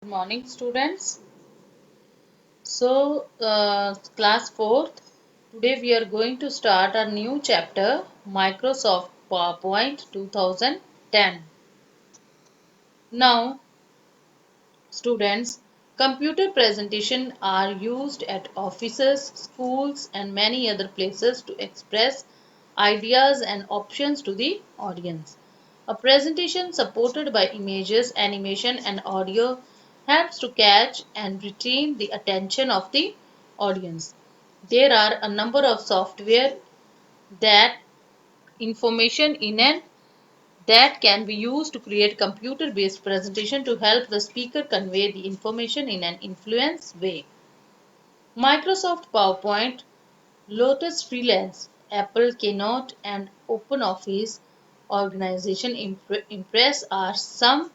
morning, students. Class 4th, today we are going to start a new chapter, Microsoft PowerPoint 2010. Now, students, computer presentation are used at offices, schools, and many other places to express ideas and options to the audience. A presentation supported by images, animation, and audio helps to catch and retain the attention of the audience. There are a number of software that information in an that can be used to create computer-based presentation to help the speaker convey the information in an influence way. Microsoft PowerPoint, Lotus Freelance, Apple Keynote, and OpenOffice Organization Impress are some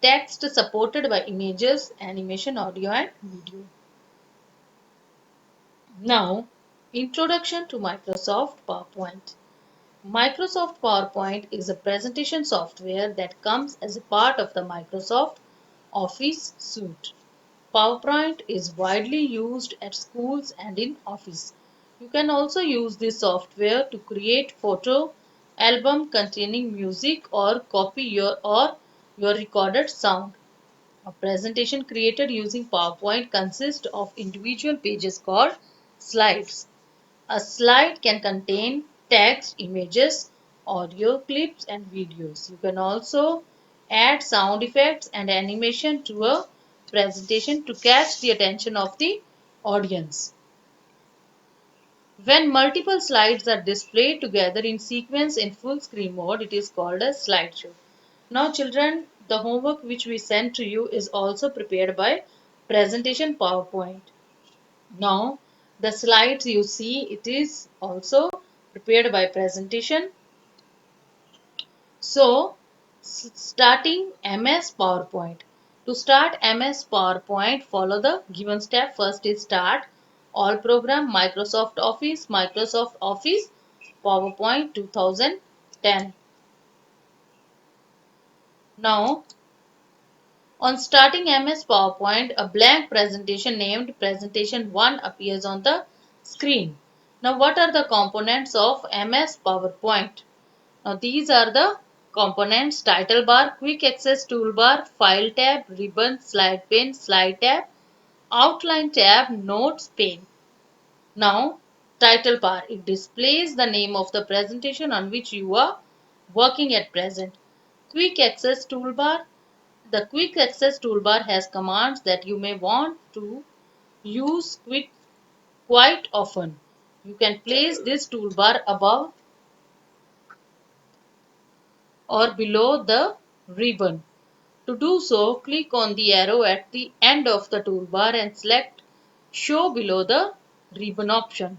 text supported by images, animation, audio, and video. Now, introduction to Microsoft PowerPoint. Microsoft PowerPoint is a presentation software that comes as a part of the Microsoft Office suite. PowerPoint is widely used at schools and in office. You can also use this software to create photo album containing music or copy your recorded sound. A presentation created using PowerPoint consists of individual pages called slides. A slide can contain text, images, audio clips, and videos. You can also add sound effects and animation to a presentation to catch the attention of the audience. When multiple slides are displayed together in sequence in full screen mode, it is called a slideshow. Now, children, the homework which we sent to you is also prepared by Presentation PowerPoint. Now, the slides you see, it is also prepared by presentation. So, starting MS PowerPoint. To start MS PowerPoint, follow the given step. First is start all program Microsoft Office PowerPoint 2010. Now, on starting MS PowerPoint, a blank presentation named Presentation 1 appears on the screen. Now, what are the components of MS PowerPoint? Now, these are the components: title bar, quick access toolbar, file tab, ribbon, slide pane, slide tab, outline tab, notes pane. Now, title bar, it displays the name of the presentation on which you are working at present. Quick access toolbar, the quick access toolbar has commands that you may want to use quite often. You can place this toolbar above or below the ribbon. To do so, click on the arrow at the end of the toolbar and select Show below the ribbon option.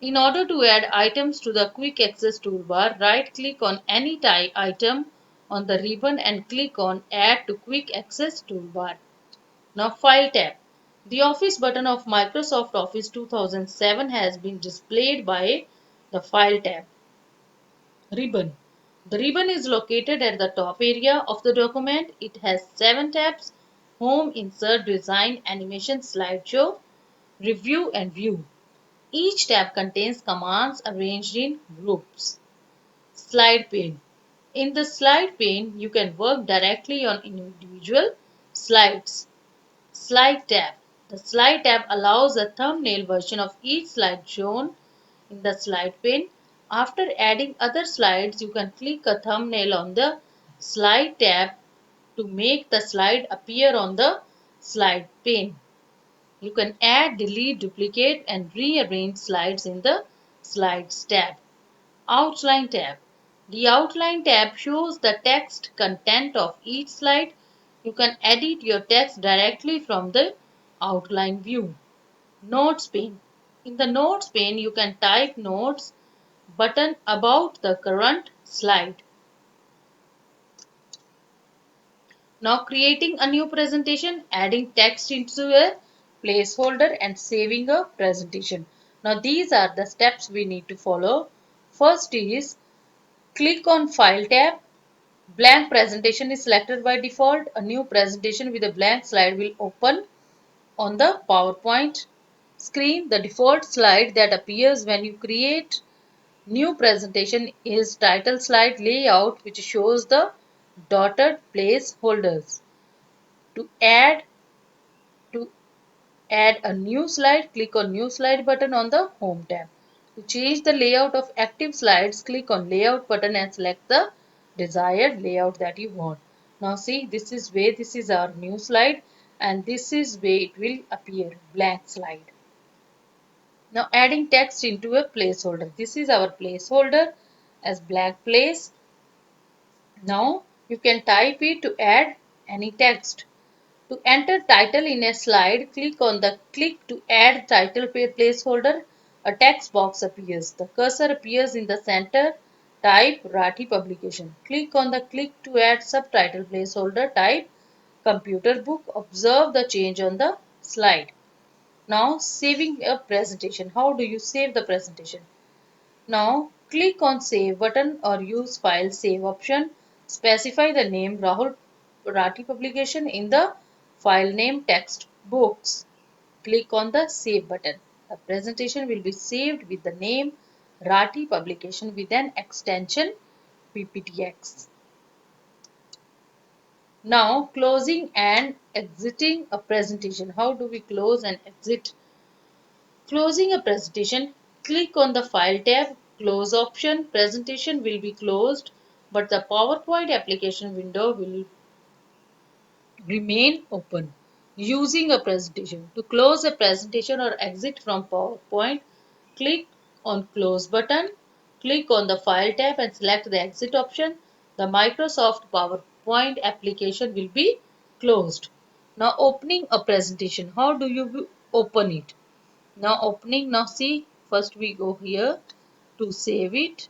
In order to add items to the quick access toolbar, right-click on any item on the ribbon and click on Add to quick access toolbar. Now, File tab. The Office button of Microsoft Office 2007 has been displayed by the File tab. Ribbon. The ribbon is located at the top area of the document. It has 7 tabs: Home, Insert, Design, Animation, Slideshow, Review, and View. Each tab contains commands arranged in groups. Slide pane. In the slide pane, you can work directly on individual slides. Slide tab. The slide tab allows a thumbnail version of each slide shown in the slide pane. After adding other slides, you can click a thumbnail on the slide tab to make the slide appear on the slide pane. You can add, delete, duplicate, and rearrange slides in the Slides tab. Outline tab. The Outline tab shows the text content of each slide. You can edit your text directly from the outline view. Notes pane. In the Notes pane, you can type notes button about the current slide. Now, creating a new presentation, adding text into a placeholder and saving a presentation. Now, these are the steps we need to follow. First is click on File tab. Blank presentation is selected by default. A new presentation with a blank slide will open on the PowerPoint screen. The default slide that appears when you create new presentation is title slide layout, which shows the dotted placeholders. To add to add a new slide, click on New Slide button on the Home tab. To change the layout of active slides, click on Layout button and select the desired layout that you want. Now see, this is our new slide, and this is where it will appear, blank slide. Now adding text into a placeholder. This is our placeholder as blank place. Now you can type it to add any text. To enter title in a slide, click to add title placeholder. A text box appears. The cursor appears in the center. Type Rathi Publication. Click on the click to add subtitle placeholder. Type Computer Book. Observe the change on the slide. Now saving a presentation. How do you save the presentation? Now click on Save button or use File Save option. Specify the name Rahul Rathi Publication in the file name text books. Click on the Save button. The presentation will be saved with the name Rathi Publication with an extension PPTX. Now closing and exiting a presentation. How do we close and exit? Closing a presentation, click on the File tab, Close option. Presentation will be closed, but the PowerPoint application window will remain open. Using a presentation. To close a presentation or exit from PowerPoint, click on Close button. Click on the File tab and select the Exit option. The Microsoft PowerPoint application will be closed. Now opening a presentation. How do you open it? Now opening, now see, first we go here to save it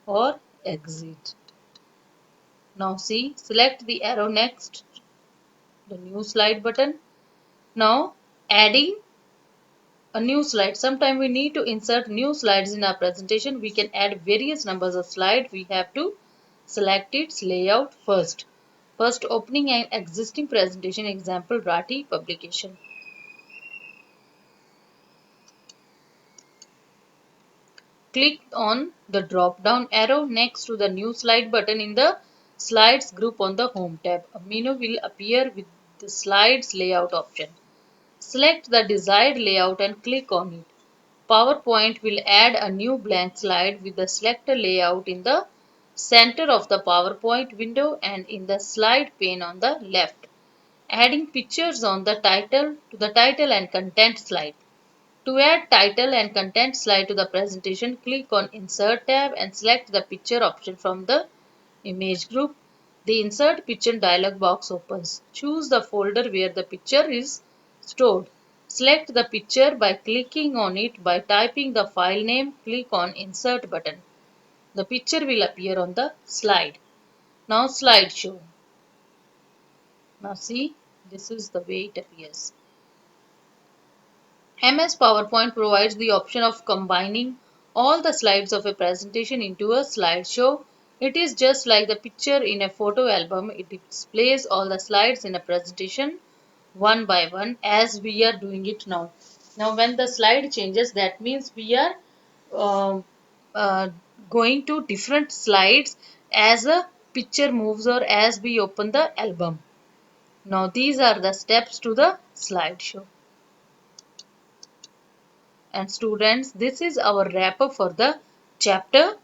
or exit. Now see, select the arrow next, the new slide button. Now adding a new slide. Sometime we need to insert new slides in our presentation. We can add various numbers of slides. We have to select its layout first. First opening an existing presentation, example Rathi Publication. Click on the drop down arrow next to the new slide button in the slides group on the home tab. A menu will appear with the slides layout option. Select the desired layout and click on it. PowerPoint will add a new blank slide with the selected layout in the center of the PowerPoint window and in the slide pane on the left. Adding pictures on the title to the title and content slide. To add title and content slide to the presentation, click on Insert tab and select the picture option from the image group. The Insert Picture dialog box opens. Choose the folder where the picture is stored. Select the picture by clicking on it. By typing the file name, click on Insert button. The picture will appear on the slide. Now slideshow. Now see, this is the way it appears. MS PowerPoint provides the option of combining all the slides of a presentation into a slideshow. It is just like the picture in a photo album. It displays all the slides in a presentation one by one as we are doing it now. Now when the slide changes, that means we are uh, uh, going to different slides as a picture moves or as we open the album. Now these are the steps to the slideshow. And students, this is our wrap up for the chapter,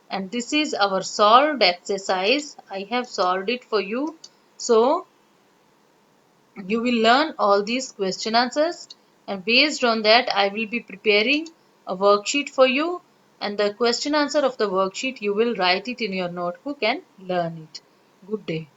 and this is our solved exercise. I have solved it for you. So you will learn all these question answers, and based on that I will be preparing a worksheet for you, and the question answer of the worksheet you will write it in your notebook and learn it. Good day.